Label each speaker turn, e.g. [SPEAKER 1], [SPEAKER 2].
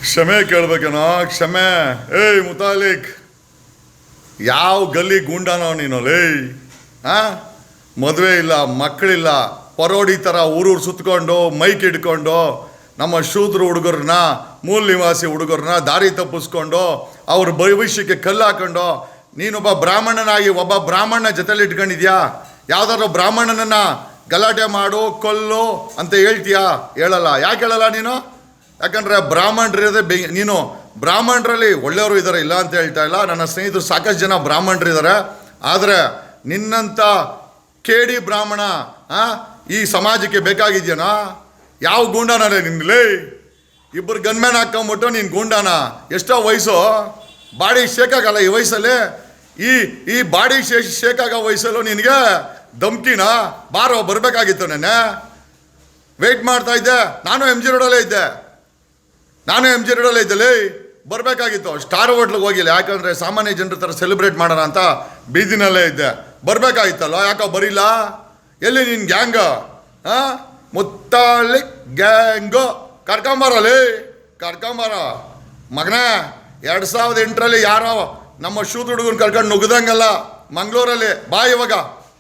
[SPEAKER 1] ಕ್ಷಮೆ ಕೇಳ್ಬೇಕೇನೋ ಕ್ಷಮೆ. ಏಯ್ ಮುತಾಲಿಕ್, ಯಾವ ಗಲ್ಲಿ ಗೂಂಡಾನೋ ನೀನು ಲೇ? ಮದುವೆ ಇಲ್ಲ, ಮಕ್ಕಳಿಲ್ಲ, ಪರೋಡಿ ಥರ ಊರೂರು ಸುತ್ಕೊಂಡು ಮೈಕ್ ಹಿಡ್ಕೊಂಡು ನಮ್ಮ ಶೂದ್ರ ಹುಡುಗರನ್ನ, ಮೂಲ ನಿವಾಸಿ ಹುಡುಗರನ್ನ ದಾರಿ ತಪ್ಪಿಸ್ಕೊಂಡು ಅವ್ರ ಭವಿಷ್ಯಕ್ಕೆ ಕಲ್ಲು ಹಾಕೊಂಡು ನೀನೊಬ್ಬ ಬ್ರಾಹ್ಮಣನಾಗಿ ಒಬ್ಬ ಬ್ರಾಹ್ಮಣ ಜೊತೆಲಿ ಇಟ್ಕೊಂಡಿದ್ಯಾ? ಯಾವ್ದಾದ್ರು ಬ್ರಾಹ್ಮಣನನ್ನ ಗಲಾಟೆ ಮಾಡು, ಕೊಲ್ಲು ಅಂತ ಹೇಳ್ತೀಯಾ? ಹೇಳಲ್ಲ. ಯಾಕೆ ಹೇಳಲ್ಲ ನೀನು? ಯಾಕಂದರೆ ಬ್ರಾಹ್ಮಣರಿರೋದೇ ನೀನು ಬ್ರಾಹ್ಮಣರಲ್ಲಿ ಒಳ್ಳೆಯವರು ಇದ್ದಾರೆ, ಇಲ್ಲ ಅಂತ ಹೇಳ್ತಾ ಇಲ್ಲ. ನನ್ನ ಸ್ನೇಹಿತರು ಸಾಕಷ್ಟು ಜನ ಬ್ರಾಹ್ಮಣರಿದ್ದಾರೆ. ಆದರೆ ನಿನ್ನಂಥ ಕೇಡಿ ಬ್ರಾಹ್ಮಣ ಈ ಸಮಾಜಕ್ಕೆ ಬೇಕಾಗಿದ್ಯಾನ? ಯಾವ ಗೂಂಡಾನಲ್ಲೇ ನಿನ್ನಲ್ಲಿ? ಇಬ್ಬರು ಗನ್ಮ್ಯಾನ್ ಹಾಕೊಂಬಿಟ್ಟು ನೀನು ಗೂಂಡಾನ? ಎಷ್ಟೋ ವಯಸ್ಸು, ಬಾಡಿ ಶೇಕ್ ಆಗಲ್ಲ ಈ ವಯಸ್ಸಲ್ಲಿ? ಈ ಬಾಡಿ ಶೇಕ್ ಆಗೋ ವಯಸ್ಸಲ್ಲೂ ನಿನಗೆ ಧಮ್ಕಿನ? ಬಾರೋ, ಬರಬೇಕಾಗಿತ್ತು. ನೆನ್ನೆ ವೆಯ್ಟ್ ಮಾಡ್ತಾ ಇದ್ದೆ. ನಾನು ಎಮ್ ಜಿ ರೋಡಲ್ಲೇ ಇದ್ದಲ್ಲಿ ಬರಬೇಕಾಗಿತ್ತು. ಸ್ಟಾರ್ ಹೋಟ್ಲಿಗೆ ಹೋಗಿಲ್ಲ, ಯಾಕಂದರೆ ಸಾಮಾನ್ಯ ಜನರ ಥರ ಸೆಲೆಬ್ರೇಟ್ ಮಾಡೋಣ ಅಂತ ಬೀದಿನಲ್ಲೇ ಇದ್ದೆ. ಬರಬೇಕಾಗಿತ್ತಲ್ಲ, ಯಾಕೋ ಬರಿಲ್ಲ? ಎಲ್ಲಿ ನಿನ್ನ ಗ್ಯಾಂಗ? ಮುತ್ತಾಳಿ ಗ್ಯಾಂಗು ಕರ್ಕೊಂಬರಲ್ಲಿ, ಕರ್ಕೊಂಬರ ಮಗನೇ. 2008ರಲ್ಲಿ ಯಾರೋ ನಮ್ಮ ಶೂದ್ರ ಹುಡುಗನ ಕರ್ಕೊಂಡು ನುಗ್ದಂಗಲ್ಲ ಮಂಗಳೂರಲ್ಲಿ. ಬಾ ಇವಾಗ.